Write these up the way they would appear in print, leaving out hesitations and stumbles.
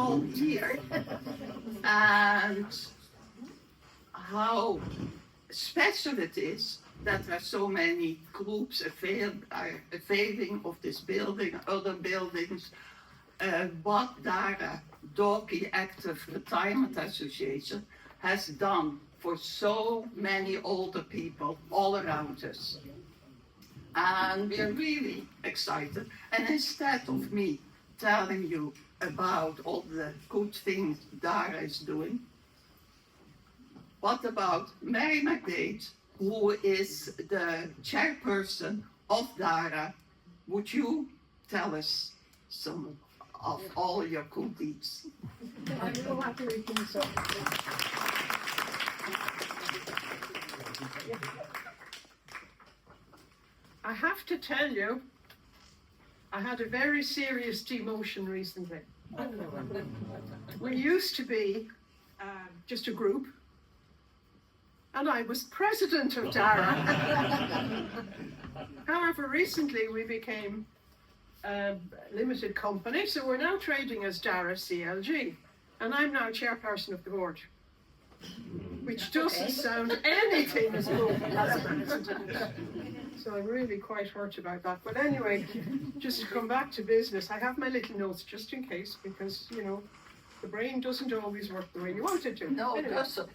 all here and how special it is that there are so many groups availing of this building, other buildings. What DARA, Dalkey Active Retirement Association, has done for so many older people all around us. And we are really excited. And instead of me telling you about all the good things DARA is doing, what about Mary McDade, who is the chairperson of DARA? Would you tell us some of all your good deeds? I'm so happy we can so. I have to tell you, I had a very serious demotion recently. We used to be just a group, and I was president of DARA. However, recently we became a limited company, so we're now trading as DARA CLG, and I'm now chairperson of the board, which doesn't sound anything as good as president. So I'm really quite hurt about that. But anyway, just to come back to business, I have my little notes just in case, because, you know, the brain doesn't always work the way you want it to. No, it doesn't.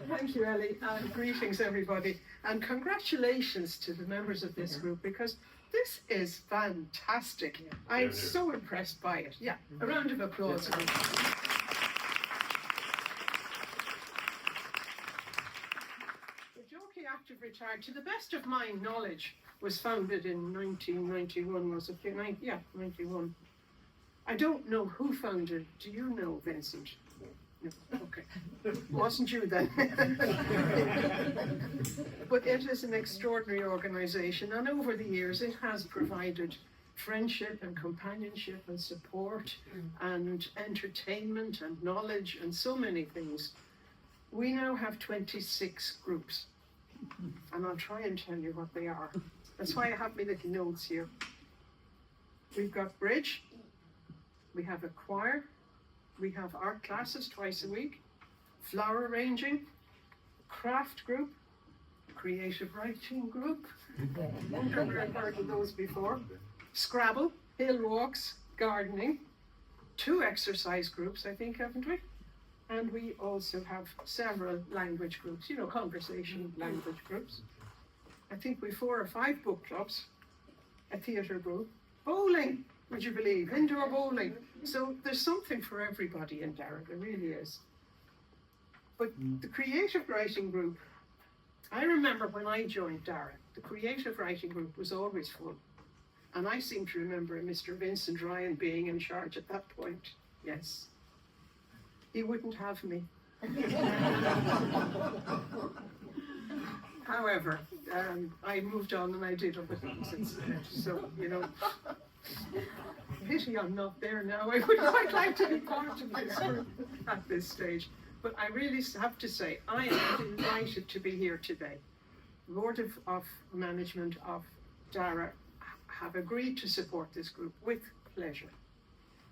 Thank you, Elly, and greetings everybody. And congratulations to the members of this group, because this is fantastic. I'm so impressed by it. Yeah, a round of applause. Active Retired, to the best of my knowledge, was founded in 1991, was it? Yeah, 91. I don't know who founded. Do you know, Vincent? No. Okay. Wasn't you then? But it is an extraordinary organisation, and over the years it has provided friendship and companionship and support and entertainment and knowledge and so many things. We now have 26 groups. And I'll try and tell you what they are. That's why I have my little notes here. We've got bridge, we have a choir, we have art classes twice a week, flower arranging, craft group, creative writing group, I've never heard of those before, Scrabble, hill walks, gardening, 2 exercise groups, I think, haven't we? And we also have several language groups, you know, conversation language groups. I think we 4 or 5 book clubs, a theatre group, bowling, would you believe, indoor bowling. So there's something for everybody in DARA, there really is. But the creative writing group, I remember when I joined DARA, the creative writing group was always full. And I seem to remember Mr. Vincent Ryan being in charge at that point, yes. He wouldn't have me. However, I moved on and I did other things instead. So, you know, pity I'm not there now. I would quite like to be part of this group at this stage. But I really have to say, I am delighted to be here today. The Board of Management of DARA have agreed to support this group with pleasure.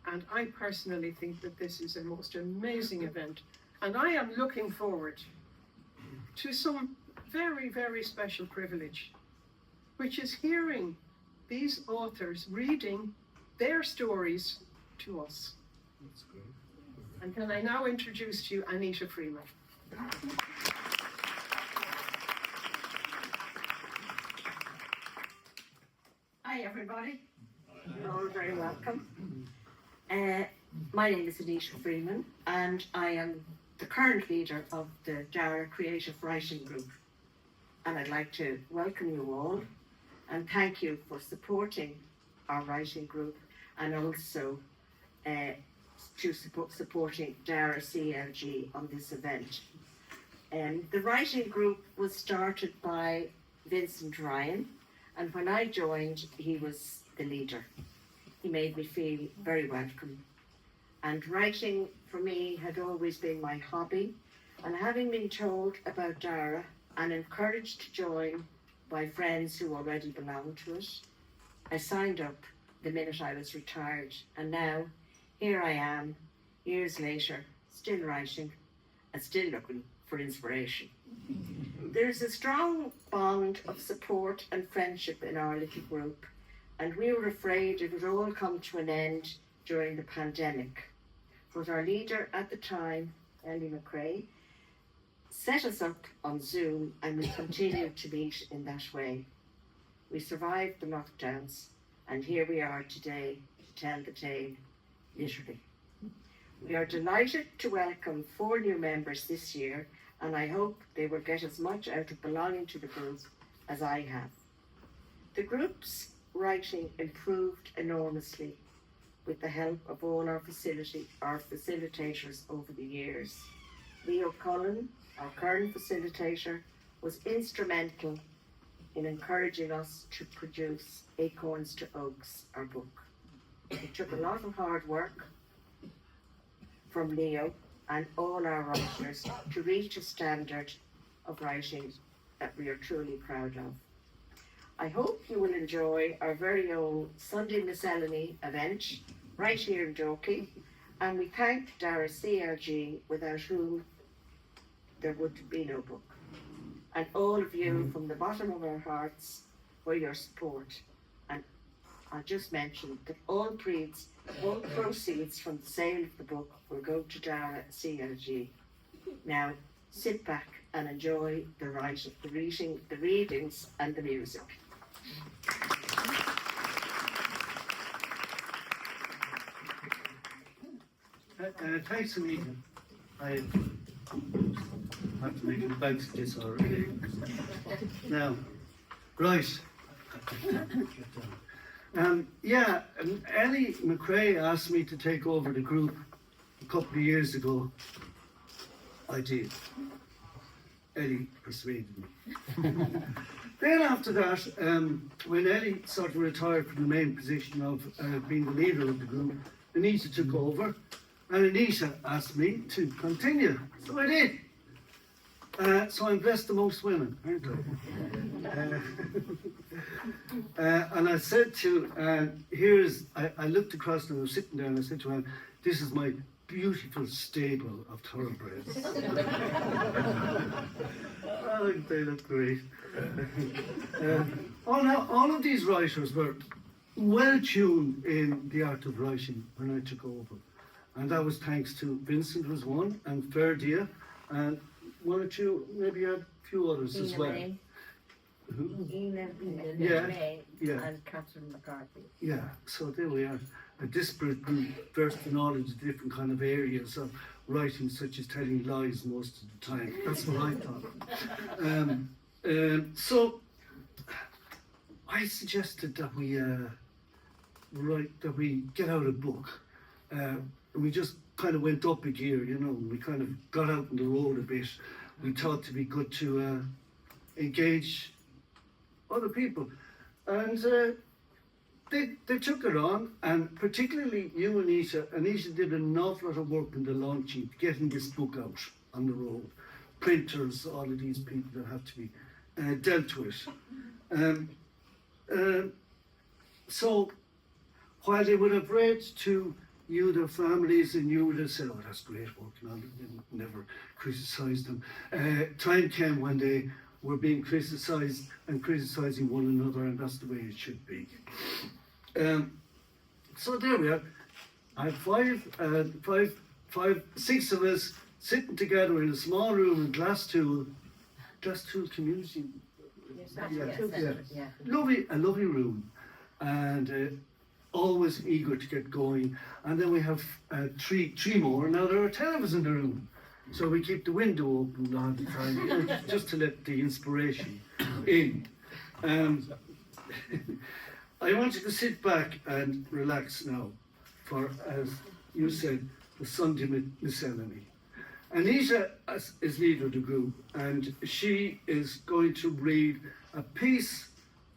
And I personally think that this is a most amazing event. And I am looking forward to some very, very special privilege, which is hearing these authors reading their stories to us. That's great. And can I now introduce to you Anyta Freeman. Hi everybody. You're all very welcome. My name is Anyta Freeman, and I am the current leader of the DARA Creative Writing Group. And I'd like to welcome you all and thank you for supporting our writing group and also supporting DARA CLG on this event. The writing group was started by Vincent Ryan, and when I joined, he was the leader. He made me feel very welcome. And writing for me had always been my hobby, and having been told about DARA and encouraged to join by friends who already belonged to it, I signed up the minute I was retired, and now here I am, years later, still writing and still looking for inspiration. There's a strong bond of support and friendship in our little group, and we were afraid it would all come to an end during the pandemic. But our leader at the time, Elly McCrea, set us up on Zoom, and we continued to meet in that way. We survived the lockdowns, and here we are today to tell the tale, literally. We are delighted to welcome 4 new members this year, and I hope they will get as much out of belonging to the group as I have. The group's writing improved enormously with the help of all our facilitators over the years. Cullen, our current facilitator, was instrumental in encouraging us to produce Acorns to Oaks, our book. It took a lot of hard work from Leo and all our writers to reach a standard of writing that we are truly proud of. I hope you will enjoy our very own Sunday Miscellany event right here in Dalkey, and we thank DARA CLG, without whom there would be no book, and all of you from the bottom of our hearts for your support. And I'll just mention that all proceeds from the sale of the book will go to DARA CLG. Now sit back and enjoy the writing, the readings and the music. Thanks, Anyta. I have to make a bounce of this already. Now, right. Elly McCrea asked me to take over the group a couple of years ago. I did. Elly persuaded me. Then after that, when Elly sort of retired from the main position of being the leader of the group, Anyta took over, and Anyta asked me to continue. So I did. So I'm blessed amongst women, aren't I? And I said to, I looked across and I was sitting there and I said to her, this is my beautiful stable of thoroughbreds. I think they look great. All of these writers were well tuned in the art of writing when I took over. And that was thanks to Vincent was one, and Ferdia, and one or two, maybe a few others as well. Ina, Yeah. and Catherine McCarthy. Yeah, so there we are. A disparate group, versed in all of the different kind of areas of writing, such as telling lies most of the time. That's what I thought. So I suggested that we get out a book. We just kind of went up a gear, you know. We kind of got out on the road a bit. We thought it'd be good to engage other people, and they took it on, and particularly you, Anyta. Anyta did an awful lot of work in the launching, getting this book out on the road. Printers, all of these people that have to be dealt with. So while they would have read to you, their families, and you would have said, oh, that's great working on it, and never criticised them. Time came when they were being criticised and criticising one another, and that's the way it should be. So there we are. I have six of us sitting together in a small room in Glastool Community. Yeah. A lovely room, and always eager to get going. And then we have three more. Now there are 10 of us in the room, so we keep the window open all the time, just to let the inspiration in. I want you to sit back and relax now for, as you said, the Sunday Miscellany. Anyta is leader of the group, and she is going to read a piece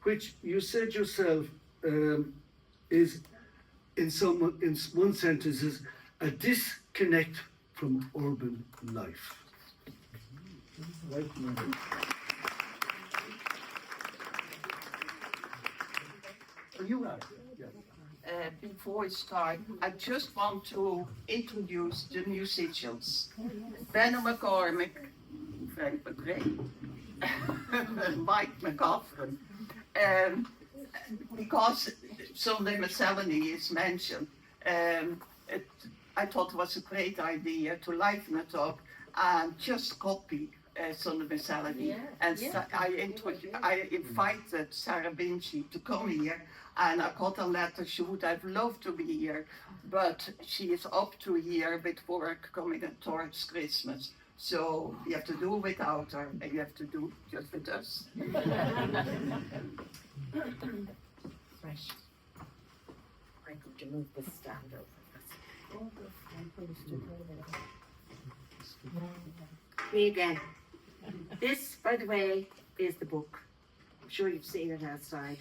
which you said yourself is, in one sentence, is a disconnect from urban life. Right. Are you right? Yeah. before we start, I just want to introduce the musicians. Benno McCormack, Frank McCrea, Mike McGovern. Because Sunday Miscellany is mentioned, I thought it was a great idea to liven it up and just copy Sunday Miscellany. I invited Sarah Vinci to come here, and I got a letter. She would have loved to be here, but she is up to here with work coming towards Christmas. So you have to do without her, and you have to do just with us. Fresh. I'm going to move this stand over. Me again. This, by the way, is the book. I'm sure you've seen it outside.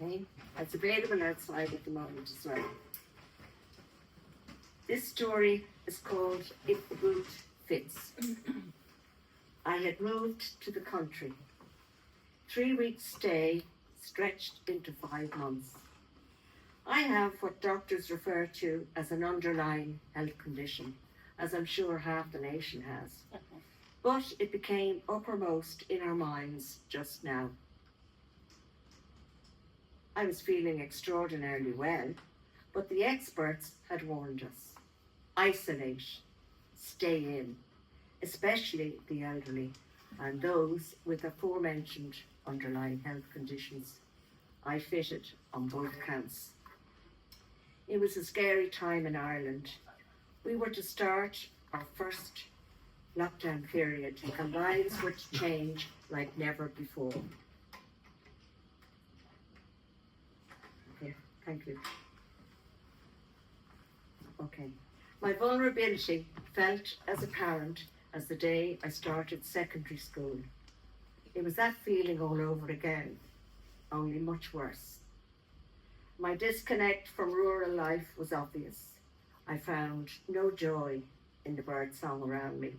Okay? It's available outside at the moment as well. This story is called If the Boot Fits. I had moved to the country. 3 weeks stay stretched into 5 months. I have what doctors refer to as an underlying health condition, as I'm sure half the nation has. But it became uppermost in our minds just now. I was feeling extraordinarily well, but the experts had warned us. Isolate, stay in, especially the elderly and those with the aforementioned underlying health conditions. I fitted on both counts. It was a scary time in Ireland. We were to start our first lockdown period and lives were to change like never before. Okay, thank you. Okay. My vulnerability felt as apparent as the day I started secondary school. It was that feeling all over again, only much worse. My disconnect from rural life was obvious. I found no joy in the birdsong around me,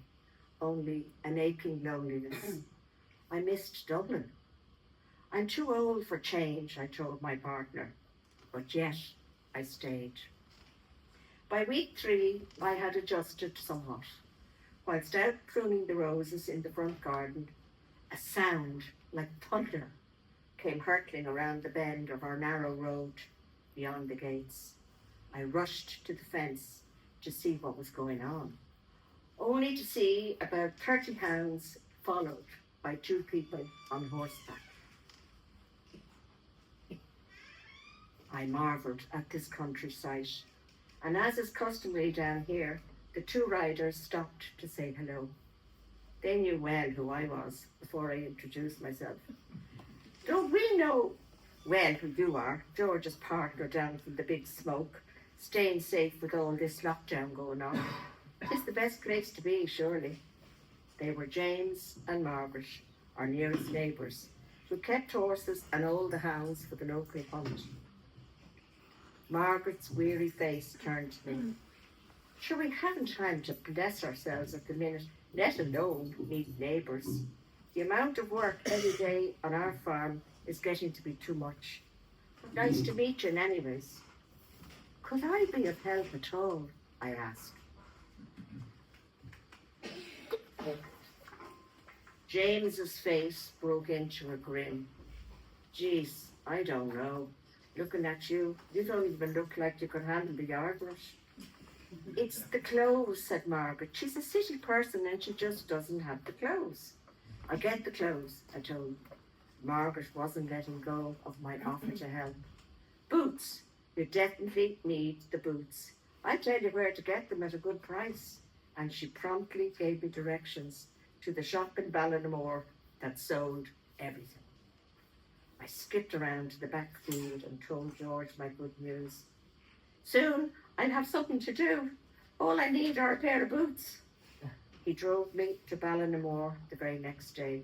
only an aching loneliness. I missed Dublin. I'm too old for change, I told my partner, but yet I stayed. By week 3, I had adjusted somewhat. Whilst out pruning the roses in the front garden, a sound like thunder came hurtling around the bend of our narrow road beyond the gates. I rushed to the fence to see what was going on, only to see about 30 hounds followed by 2 people on horseback. I marvelled at this countryside, and as is customary down here, the 2 riders stopped to say hello. They knew well who I was before I introduced myself. Don't we know well who you are, George's partner down from the big smoke, staying safe with all this lockdown going on? It's the best place to be, surely. They were James and Margaret, our nearest neighbours, who kept horses and all the hounds for the local hunt. Margaret's weary face turned to me. Sure, we haven't time to bless ourselves at the minute, let alone meet neighbours. The amount of work every day on our farm is getting to be too much. But nice to meet you anyways. Could I be of help at all? I asked. James's face broke into a grin. Geez, I don't know. Looking at you, you don't even look like you could handle the yard rush. It's the clothes, said Margaret. She's a city person and she just doesn't have the clothes. I'll get the clothes, I told. Margaret wasn't letting go of my offer to help. Boots. You definitely need the boots. I'll tell you where to get them at a good price. And she promptly gave me directions to the shop in Ballinamore that sold everything. I skipped around to the back field and told George my good news. Soon I'll have something to do. All I need are a pair of boots. He drove me to Ballinamore the very next day.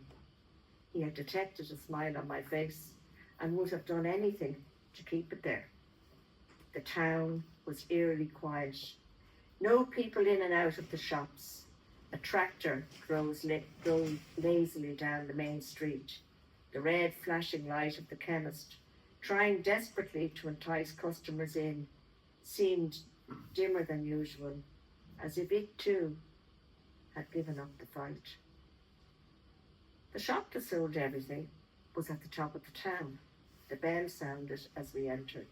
He had detected a smile on my face and would have done anything to keep it there. The town was eerily quiet. No people in and out of the shops. A tractor drove lazily down the main street. The red flashing light of the chemist trying desperately to entice customers in, seemed dimmer than usual, as if it too had given up the fight. The shop that sold everything was at the top of the town. The bell sounded as we entered.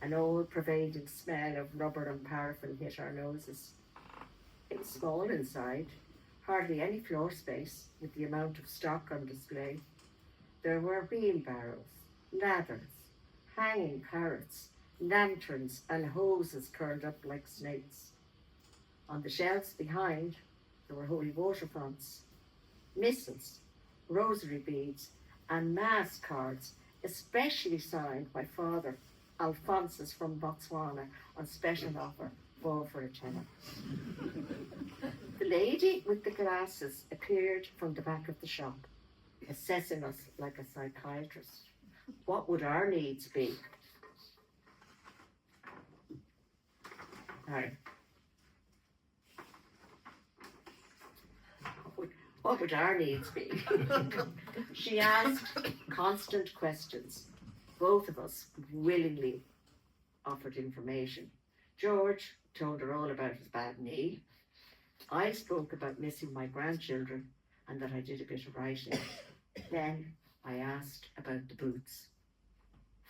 An old pervading smell of rubber and paraffin hit our noses. It was small inside, hardly any floor space with the amount of stock on display. There were wheelbarrows, ladders, hanging parrots, lanterns and hoses curled up like snakes. On the shelves behind, there were holy water fonts, missals, rosary beads and mass cards, especially signed by Father Alphonsus from Botswana on special offer, 4 for a tenner. The lady with the glasses appeared from the back of the shop, assessing us like a psychiatrist. What would our needs be? Right. What would our needs be? She asked constant questions. Both of us willingly offered information. George told her all about his bad knee. I spoke about missing my grandchildren and that I did a bit of writing. Then I asked about the boots.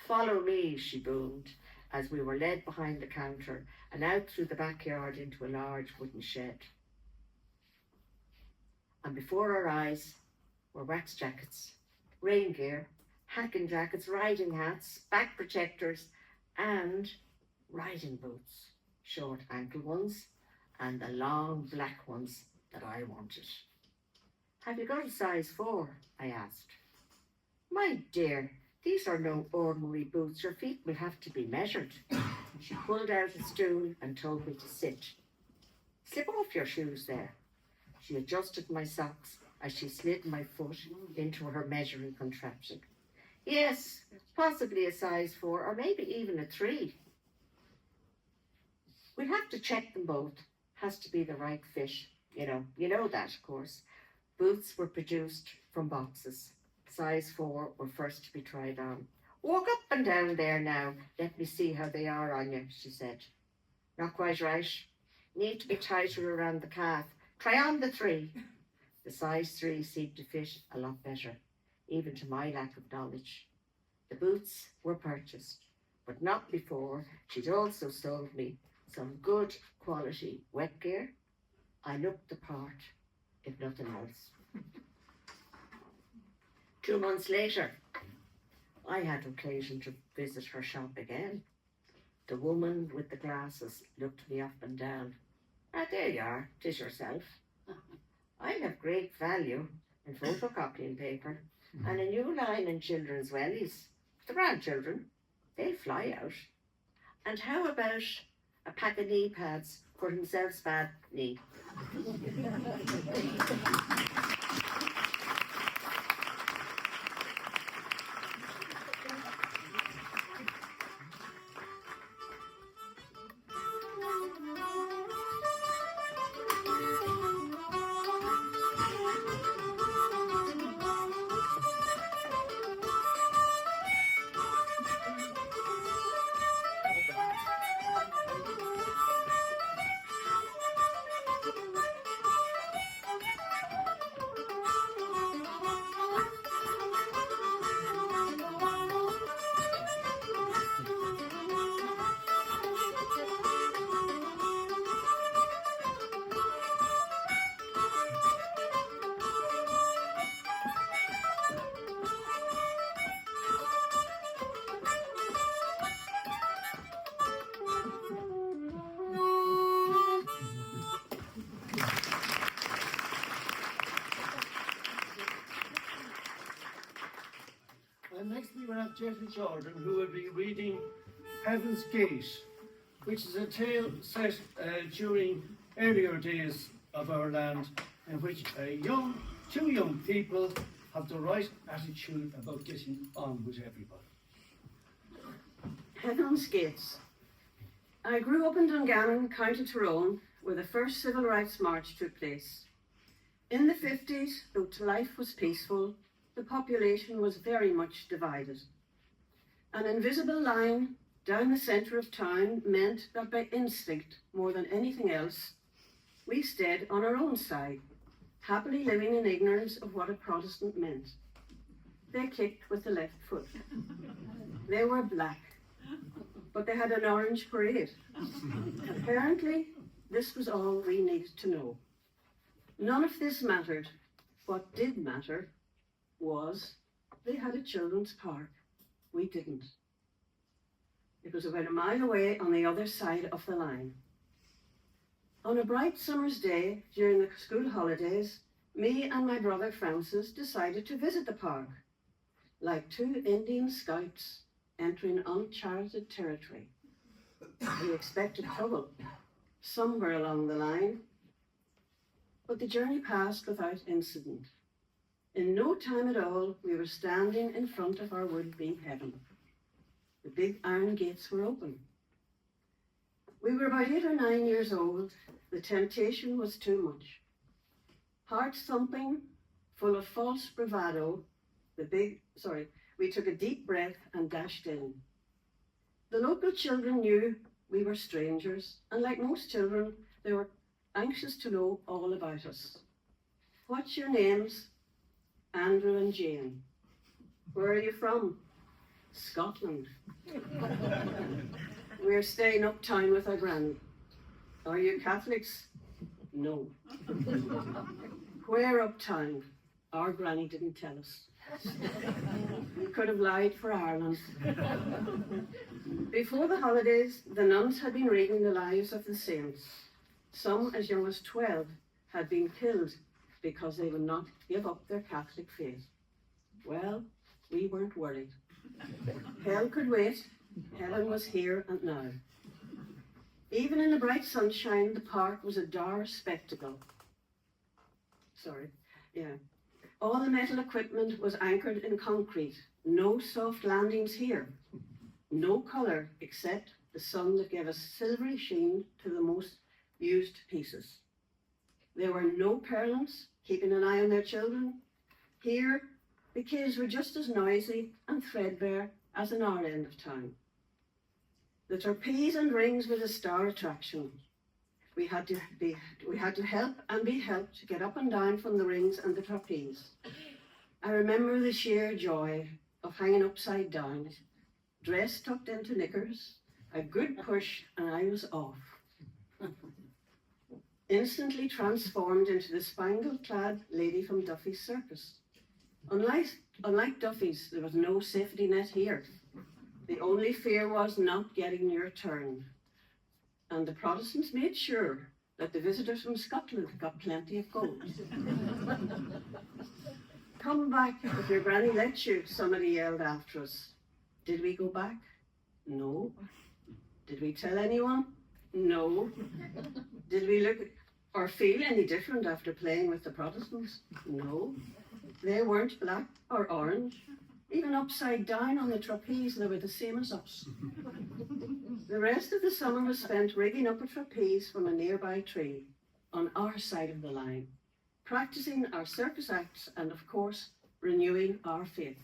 "Follow me," she boomed, as we were led behind the counter and out through the backyard into a large wooden shed. And before our eyes were wax jackets, rain gear, hacking jackets, riding hats, back protectors, and riding boots, short ankle ones, and the long black ones that I wanted. "Have you got a size 4? I asked. "My dear, these are no ordinary boots. Your feet will have to be measured." She pulled out a stool and told me to sit. "Slip off your shoes there." She adjusted my socks as she slid my foot into her measuring contraption. "Yes, possibly a size 4 or maybe even a 3. We'll have to check them both. Has to be the right fit. You know that, of course. Boots were produced from boxes. Size 4 were first to be tried on. "Walk up and down there now. Let me see how they are on you," she said. "Not quite right. Need to be tighter around the calf. Try on the 3. The size 3 seemed to fit a lot better, even to my lack of knowledge. The boots were purchased, but not before she'd also sold me some good quality wet gear. I looked the part, if nothing else. 2 months later, I had occasion to visit her shop again. The woman with the glasses looked me up and down. "Ah, there you are, 'tis yourself. I have great value in photocopying paper and a new line in children's wellies. The grandchildren, they'll fly out. And how about a pack of knee pads for himself's bad knee?" And next we will have Jetta Jordan, who will be reading Heaven's Gate, which is a tale set during earlier days of our land, in which two young people have the right attitude about getting on with everybody. Heaven's Gates. I grew up in Dungannon, County Tyrone, where the first civil rights march took place. In the 50s, though life was peaceful, the population was very much divided. An invisible line down the centre of town meant that by instinct, more than anything else, we stayed on our own side, happily living in ignorance of what a Protestant meant. They kicked with the left foot. They were black, but they had an orange parade. Apparently, this was all we needed to know. None of this mattered. What did matter was they had a children's park. We didn't. It was about a mile away on the other side of the line. On a bright summer's day during the school holidays, me and my brother Francis decided to visit the park, like two Indian scouts entering uncharted territory. We expected trouble somewhere along the line, but the journey passed without incident. In no time at all, we were standing in front of our would-be heaven. The big iron gates were open. We were about 8 or 9 years old. The temptation was too much. Heart thumping, full of false bravado, we took a deep breath and dashed in. The local children knew we were strangers, and like most children, they were anxious to know all about us. What's your names? Andrew and Jane. Where are you from? Scotland. We're staying uptown with our granny. Are you Catholics? No. Where uptown? Our granny didn't tell us. We could have lied for Ireland. Before the holidays, the nuns had been reading the lives of the saints. Some as young as 12 had been killed because they would not give up their Catholic faith. Well, we weren't worried. Hell could wait. Heaven was here and now. Even in the bright sunshine, the park was a DARA spectacle. All the metal equipment was anchored in concrete. No soft landings here. No colour except the sun that gave a silvery sheen to the most used pieces. There were no parents keeping an eye on their children. Here, the kids were just as noisy and threadbare as in our end of town. The trapeze and rings were the star attraction. We had to help and be helped to get up and down from the rings and the trapeze. I remember the sheer joy of hanging upside down, dress tucked into knickers, a good push and I was off. Instantly transformed into the spangled-clad lady from Duffy's circus. Unlike Duffy's, there was no safety net here. The only fear was not getting your turn. And the Protestants made sure that the visitors from Scotland got plenty of gold. Come back if your granny lets you, somebody yelled after us. Did we go back? No. Did we tell anyone? No. Did we look or feel any different after playing with the Protestants? No. They weren't black or orange. Even upside down on the trapeze, they were the same as us. The rest of the summer was spent rigging up a trapeze from a nearby tree on our side of the line, practicing our circus acts and, of course, renewing our faith.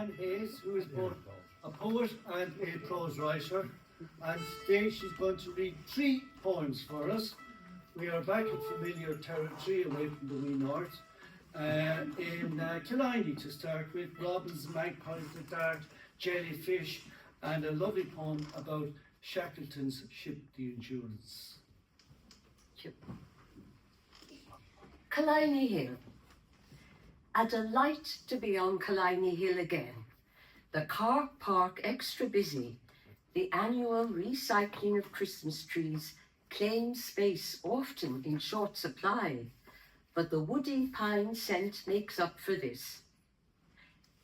Suzanne Hayes, who is both a poet and a prose writer. And today she's going to read 3 poems for us. We are back in familiar territory away from the wee north. In Killiney to start with, robins, magpies, the dart, jellyfish, and a lovely poem about Shackleton's ship, the Endurance. Killiney Hill. A delight to be on Killiney Hill again. The car park extra busy. The annual recycling of Christmas trees claims space often in short supply, but the woody pine scent makes up for this.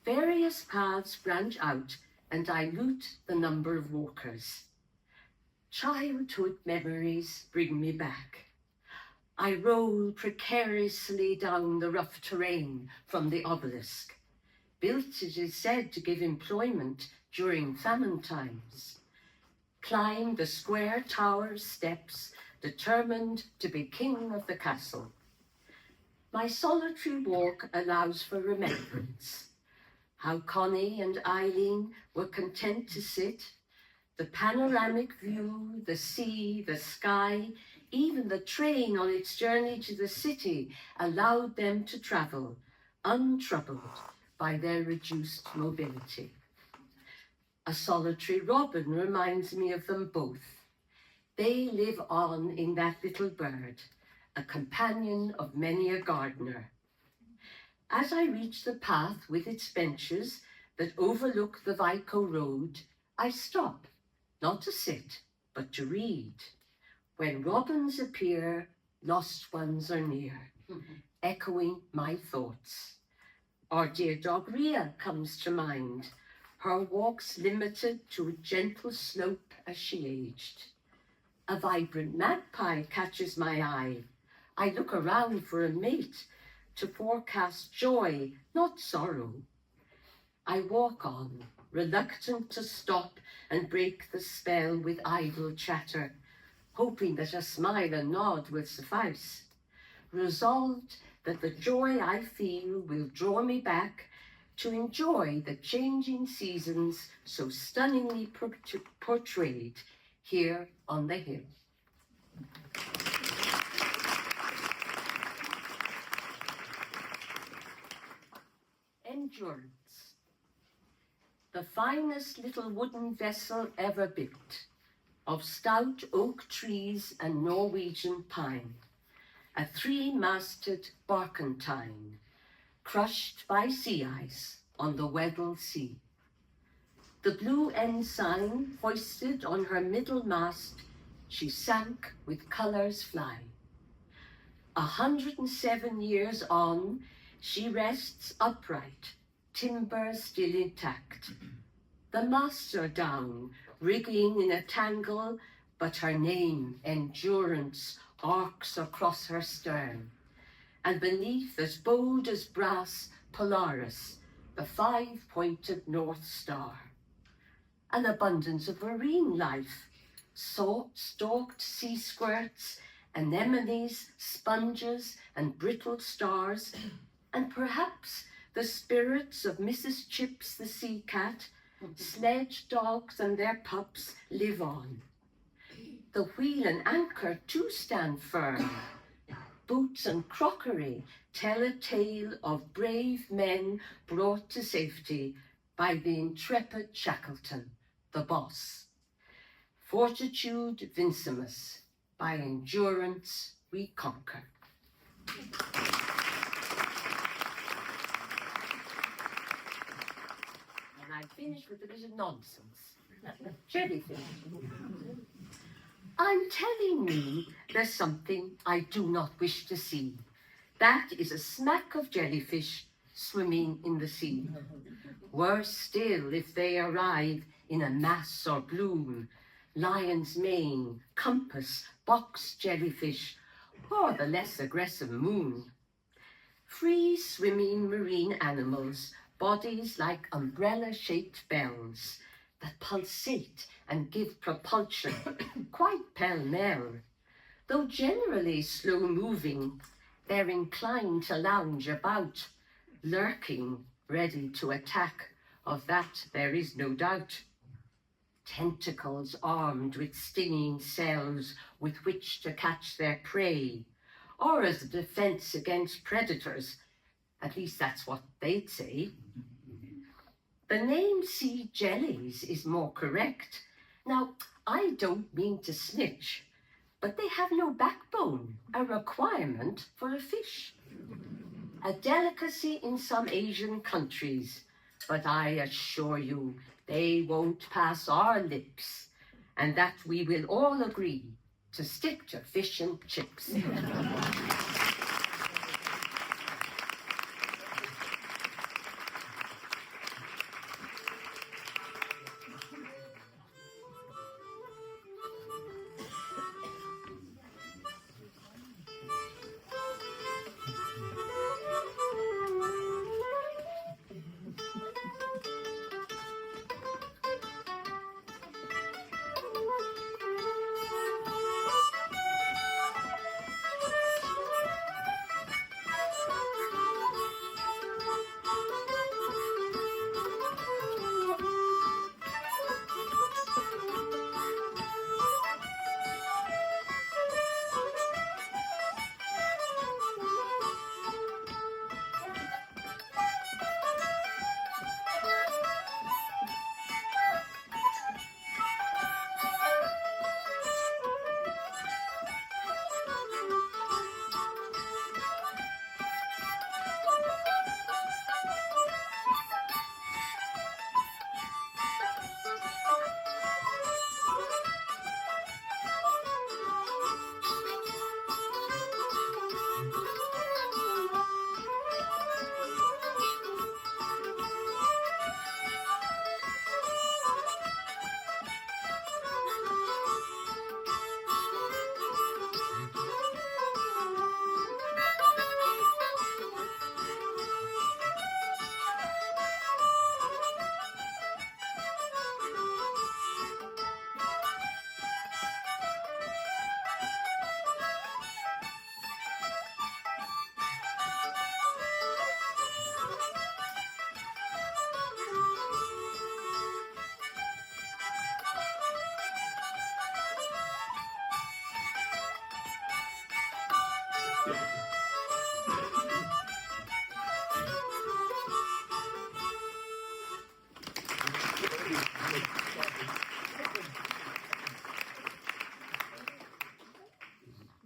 Various paths branch out and dilute the number of walkers. Childhood memories bring me back. I roll precariously down the rough terrain from the obelisk, built, it is said, to give employment during famine times. Climb the square tower steps, determined to be king of the castle. My solitary walk allows for remembrance. How Connie and Eileen were content to sit, the panoramic view, the sea, the sky, even the train on its journey to the city allowed them to travel, untroubled by their reduced mobility. A solitary robin reminds me of them both. They live on in that little bird, a companion of many a gardener. As I reach the path with its benches that overlook the Vico Road, I stop, not to sit, but to read. When robins appear, lost ones are near, echoing my thoughts. Our dear dog Rhea comes to mind, her walks limited to a gentle slope as she aged. A vibrant magpie catches my eye. I look around for a mate to forecast joy, not sorrow. I walk on, reluctant to stop and break the spell with idle chatter, hoping that a smile and nod will suffice, resolved that the joy I feel will draw me back to enjoy the changing seasons so stunningly portrayed here on the hill. Endurance. The finest little wooden vessel ever built, of stout oak trees and Norwegian pine, a 3-masted barkentine, crushed by sea ice on the Weddell Sea. The blue ensign hoisted on her middle mast, she sank with colours flying. 107 years on, she rests upright, timber still intact. The masts are down, rigging in a tangle, but her name, Endurance, arcs across her stern. And beneath, as bold as brass, Polaris, the 5-pointed North Star. An abundance of marine life, stalked sea squirts, anemones, sponges, and brittle stars, and perhaps the spirits of Mrs. Chips the sea cat, sledge dogs and their pups live on. The wheel and anchor too stand firm. Boots and crockery tell a tale of brave men brought to safety by the intrepid Shackleton, the boss. Fortitude vincimus, by endurance we conquer. And I finish with a bit of nonsense. Jellyfish. I'm telling me there's something I do not wish to see. That is a smack of jellyfish swimming in the sea. Worse still if they arrive in a mass or bloom, lion's mane, compass, box jellyfish, or the less aggressive moon. Free swimming marine animals, bodies like umbrella-shaped bells that pulsate and give propulsion, quite pell-mell. Though generally slow-moving, they're inclined to lounge about, lurking, ready to attack Of that there is no doubt. Tentacles armed with stinging cells with which to catch their prey, or as a defense against predators. At least that's what they'd say. The name sea jellies is more correct. Now, I don't mean to snitch, but they have no backbone, a requirement for a fish. A delicacy in some Asian countries, but I assure you they won't pass our lips, and that we will all agree to stick to fish and chips.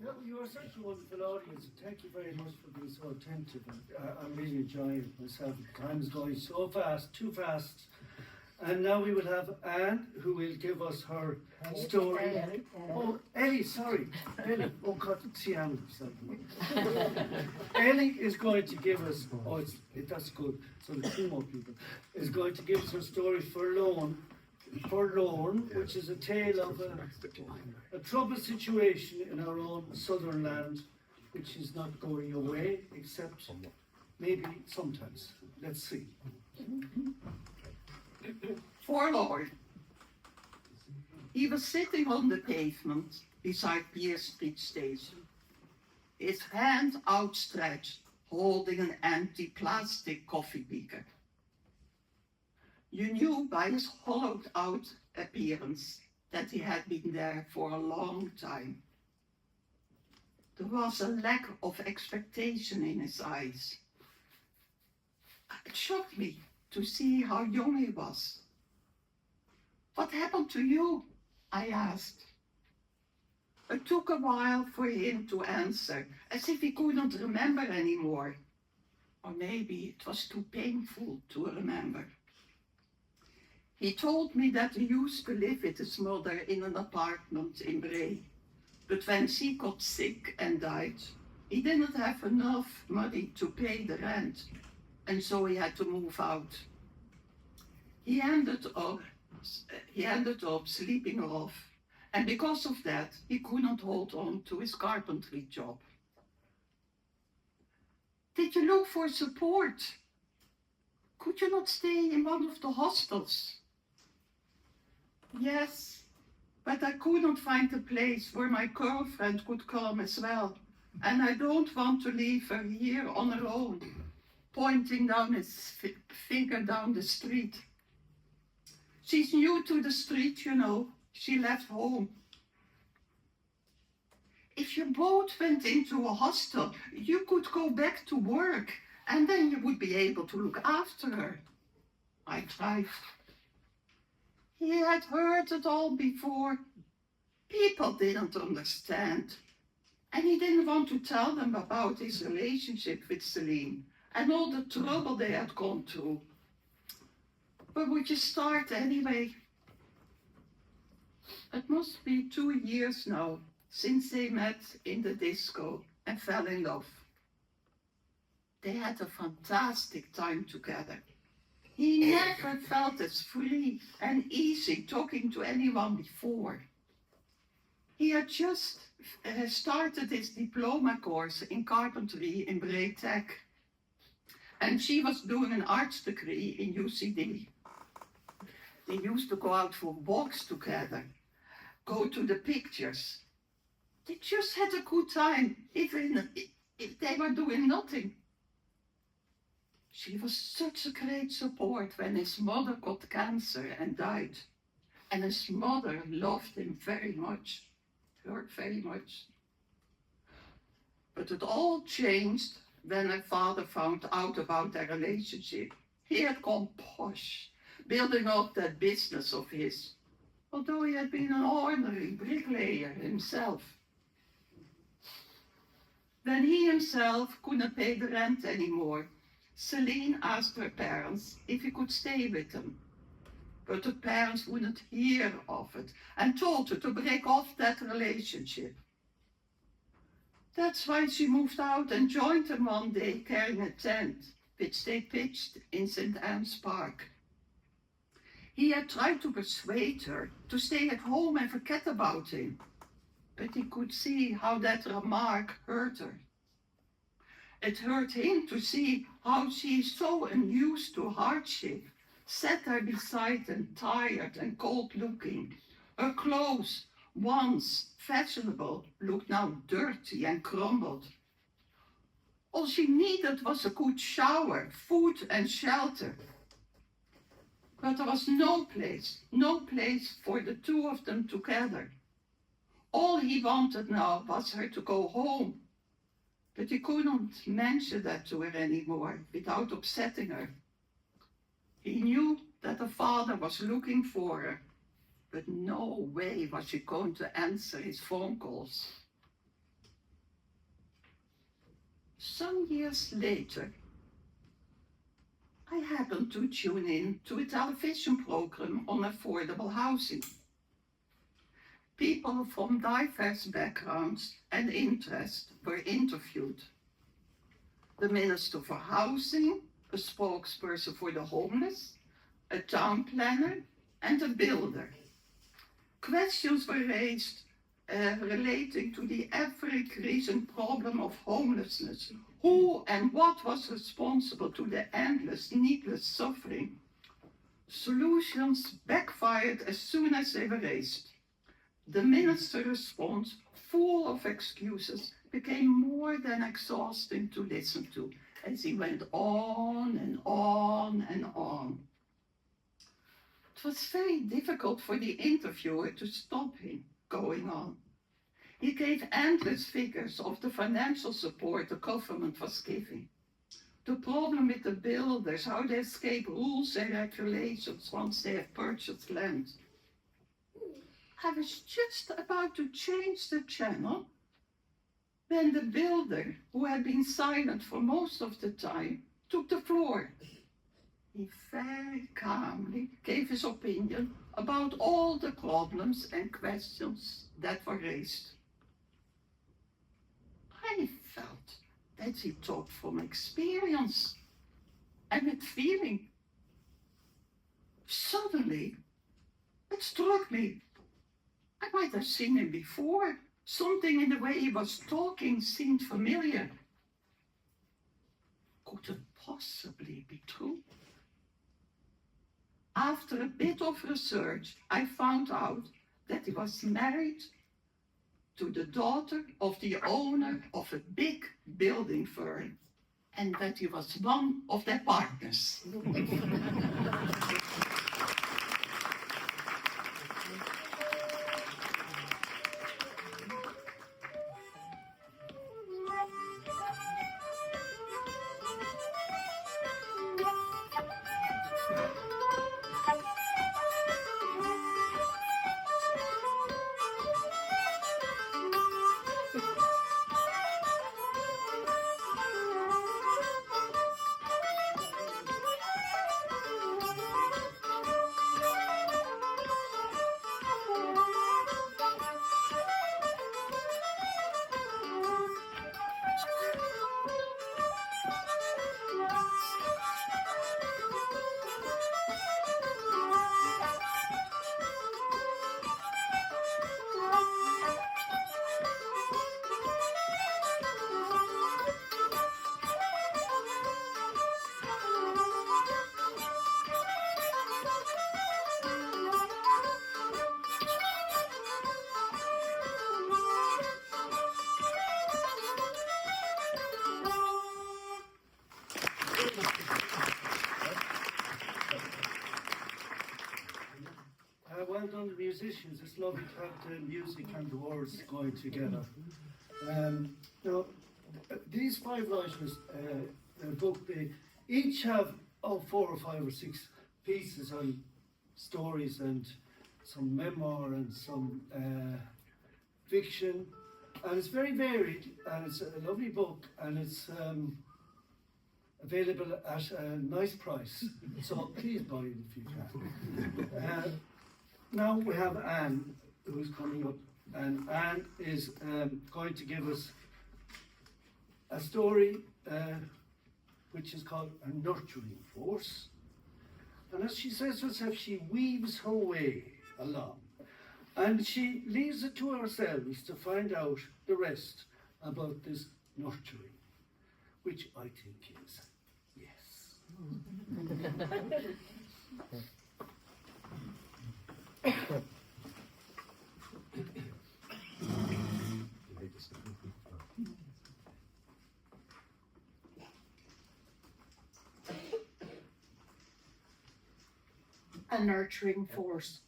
No, you are such a wonderful audience. Thank you very much for being so attentive. I'm really enjoying it myself. Time is going so fast, too fast. And now we will have Anne, who will give us her story. Oh, Elly, sorry. Elly, oh God, see Anne. Elly is going to give us, that's good, so the two more people, is going to give us her story, Forlorn, which is a tale of a troubled situation in our own southern land, which is not going away, except maybe sometimes. Let's see. Forlorn. He was sitting on the pavement beside Pier Street Station, his hand outstretched, holding an empty plastic coffee beaker. You knew by his hollowed-out appearance that he had been there for a long time. There was a lack of expectation in his eyes. It shocked me to see how young he was. "What happened to you?" I asked. It took a while for him to answer, as if he couldn't remember anymore. Or maybe it was too painful to remember. He told me that he used to live with his mother in an apartment in Bray. But when she got sick and died, he didn't have enough money to pay the rent, and so he had to move out. He ended up sleeping off, and because of that, he couldn't hold on to his carpentry job. "Did you look for support? Could you not stay in one of the hostels?" "Yes, but I couldn't find a place where my girlfriend could come as well, and I don't want to leave her here on her own," pointing down his finger down the street. She's new to the street, you know. She left home. If you both went into a hostel, you could go back to work and then you would be able to look after her. I tried. He had heard it all before. People didn't understand. And he didn't want to tell them about his relationship with Celine and all the trouble they had gone through. But would you start anyway? It must be 2 years now since they met in the disco and fell in love. They had a fantastic time together. He never felt as free and easy talking to anyone before. He had just started his diploma course in carpentry in Braytech, and she was doing an arts degree in UCD. They used to go out for walks together, go to the pictures. They just had a good time, even if they were doing nothing. She was such a great support when his mother got cancer and died. And his mother loved him very much, her very much. But it all changed when her father found out about their relationship. He had gone posh, building up that business of his, although he had been an ordinary bricklayer himself. When he himself couldn't pay the rent anymore, Celine asked her parents if he could stay with them. But the parents wouldn't hear of it and told her to break off that relationship. That's why she moved out and joined them one day carrying a tent, which they pitched in St. Anne's Park. He had tried to persuade her to stay at home and forget about him, but he could see how that remark hurt her. It hurt him to see how she is so unused to hardship, sat there beside him, tired and cold-looking. Her clothes, once fashionable, looked now dirty and crumbled. All she needed was a good shower, food and shelter. But there was no place for the two of them together. All he wanted now was her to go home. But he couldn't mention that to her anymore without upsetting her. He knew that the father was looking for her, but no way was she going to answer his phone calls. Some years later, I happened to tune in to a television program on affordable housing. People from diverse backgrounds and interests were interviewed. The Minister for Housing, a spokesperson for the homeless, a town planner, and a builder. Questions were raised relating to the ever-increasing problem of homelessness. Who and what was responsible to the endless, needless suffering? Solutions backfired as soon as they were raised. The minister's response, full of excuses, became more than exhausting to listen to as he went on and on and on. It was very difficult for the interviewer to stop him going on. He gave endless figures of the financial support the government was giving. The problem with the builders, how they escape rules and regulations once they have purchased land. I was just about to change the channel when the builder, who had been silent for most of the time, took the floor. He very calmly gave his opinion about all the problems and questions that were raised. I felt that he talked from experience and with feeling. Suddenly, it struck me. I might have seen him before. Something in the way he was talking seemed familiar. Could it possibly be true? After a bit of research, I found out that he was married to the daughter of the owner of a big building firm, and that he was one of their partners. musicians, it's lovely to have the music and the words going together. Now, these 5 writers, book, they each have 4 or 5 or 6 pieces on stories and some memoir and some fiction, and it's very varied, and it's a lovely book, and it's available at a nice price, so please buy it if you can. Now we have Anne, who's coming up, and Anne is going to give us a story which is called A Nurturing Force. And as she says herself, she weaves her way along. And she leaves it to ourselves to find out the rest about this nurturing, which I think is yes. A Nurturing Force.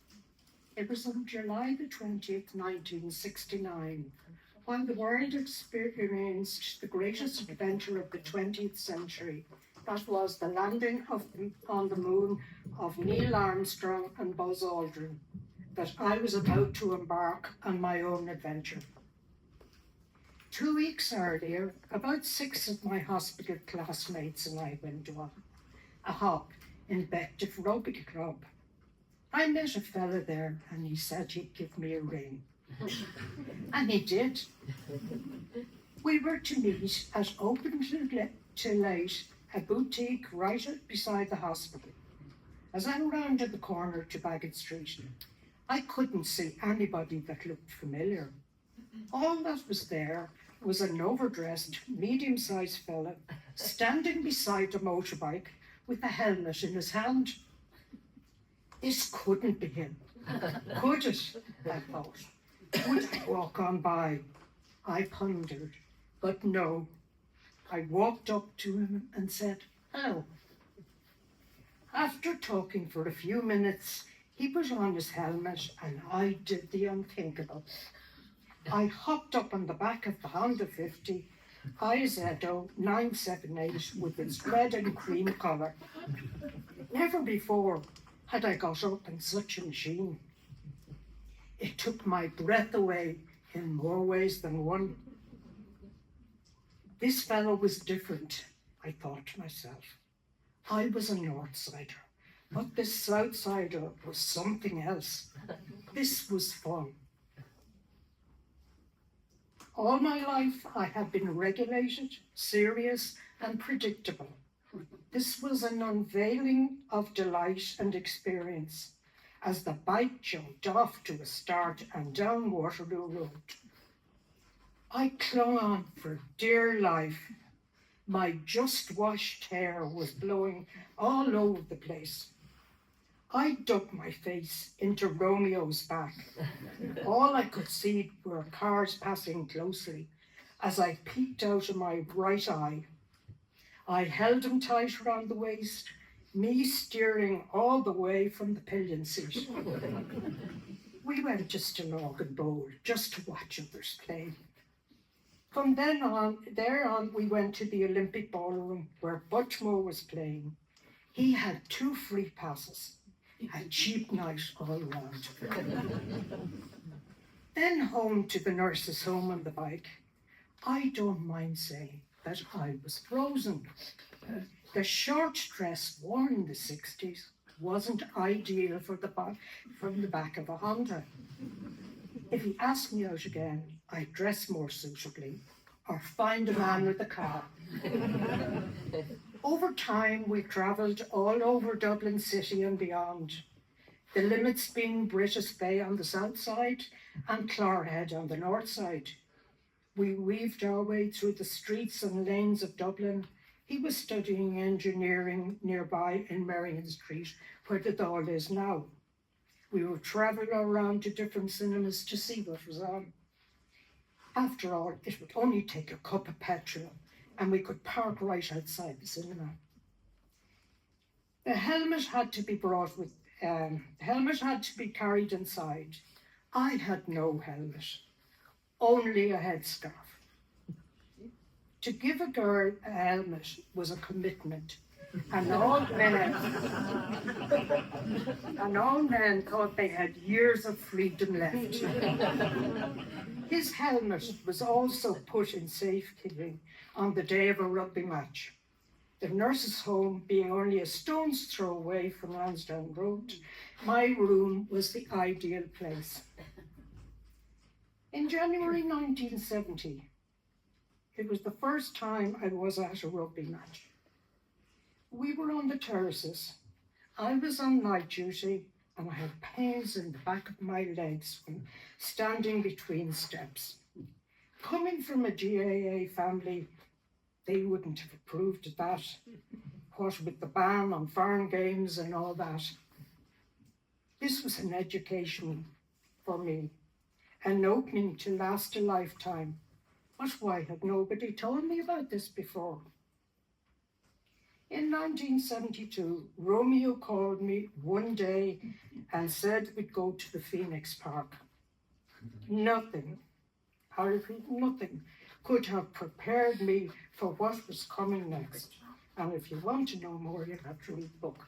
It was on July the 20th, 1969, when the world experienced the greatest adventure of the 20th century. That was the landing on the moon of Neil Armstrong and Buzz Aldrin, that I was about to embark on my own adventure. 2 weeks earlier, about 6 of my hospital classmates and I went on a hop in Bective Rugby Club. I met a fella there and he said he'd give me a ring. And he did. We were to meet at Open to Late, a boutique right beside the hospital. As I rounded the corner to Bagot Street, I couldn't see anybody that looked familiar. All that was there was an overdressed, medium-sized fella standing beside a motorbike with a helmet in his hand. This couldn't be him, could it? I thought. Would I walk on by? I pondered, but no. I walked up to him and said, hello. After talking for a few minutes, he put on his helmet and I did the unthinkable. I hopped up on the back of the Honda 50, IZO 978 with its red and cream colour. Never before had I got up in such a machine. It took my breath away in more ways than one. This fellow was different, I thought to myself. I was a North Sider, but this South Sider was something else. This was fun. All my life I have been regulated, serious and predictable. This was an unveiling of delight and experience as the bike jumped off to a start and down Waterloo Road. I clung on for dear life. My just washed hair was blowing all over the place. I dug my face into Romeo's back. All I could see were cars passing closely as I peeked out of my right eye. I held him tight around the waist, me steering all the way from the pillion seat. We went to Stillorgan Bowl just to watch others play. From there on, we went to the Olympic Ballroom where Butchmore was playing. He had 2 free passes, a cheap night all round. Then home to the nurse's home on the bike. I don't mind saying that I was frozen. The short dress worn in the 60s wasn't ideal from the back of a Honda. If he asked me out again, I'd dress more suitably or find a man with a car. Over time, we travelled all over Dublin City and beyond, the limits being British Bay on the south side and Clorhead on the north side. We weaved our way through the streets and lanes of Dublin. He was studying engineering nearby in Merrion Street, where the Dáil is now. We would travel around to different cinemas to see what was on. After all, it would only take a cup of petrol, and we could park right outside the cinema. The helmet had to be carried inside. I had no helmet, only a headscarf. To give a girl a helmet was a commitment, and all men thought they had years of freedom left. His helmet was also put in safekeeping on the day of a rugby match. The nurse's home being only a stone's throw away from Lansdowne Road, my room was the ideal place. In January 1970, it was the first time I was at a rugby match. We were on the terraces. I was on night duty and I had pains in the back of my legs from standing between steps. Coming from a GAA family, they wouldn't have approved of that, what with the ban on foreign games and all that. This was an education for me, an opening to last a lifetime. But why had nobody told me about this before? In 1972, Romeo called me one day and said we'd go to the Phoenix Park. Nothing, I repeat, nothing could have prepared me for what was coming next. And if you want to know more, you have to read the book.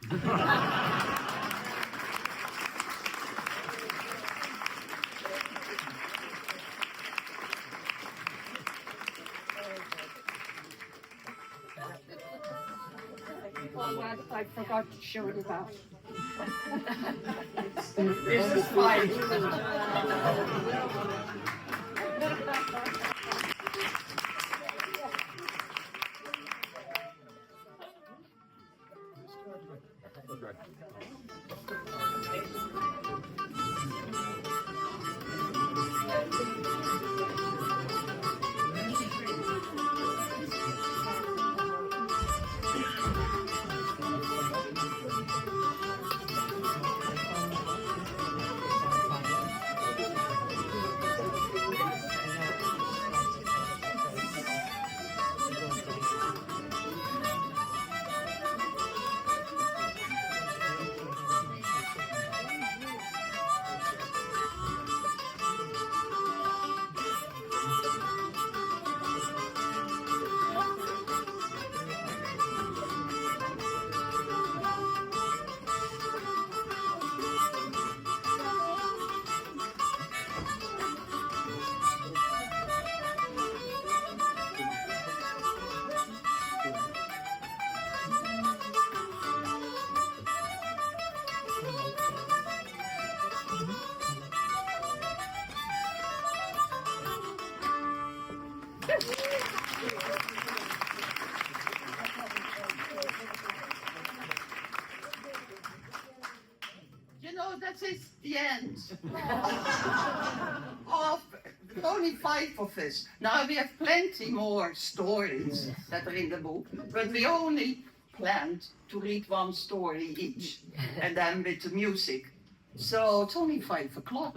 I forgot to show you that. This is fine. That is the end of only 5 of us. Now we have plenty more stories that are in the book, but we only planned to read 1 story each, and then with the music. So it's only 5 o'clock.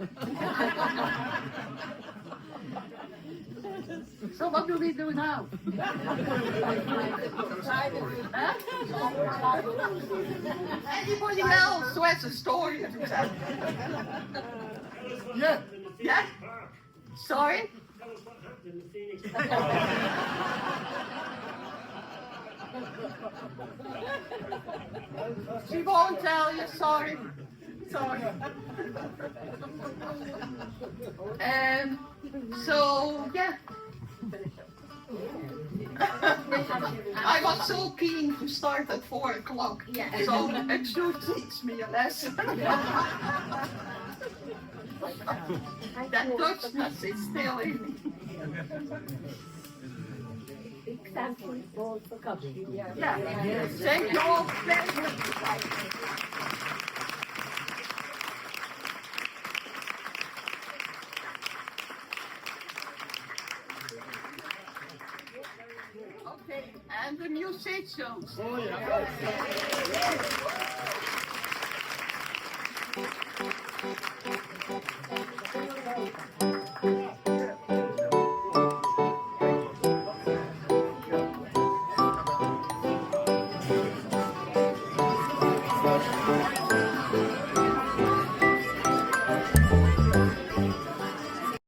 So what do we do now? Anybody else who has a story to tell? Yeah. Yeah? Sorry? She won't tell you, sorry. Sorry. So, yeah. I was so keen to start at 4 o'clock, so it should teach me a lesson. That Dutchness is still in me. Big thank you for coming. Yeah. Thank you all very much. Okay, and the musicians. Oh, yeah.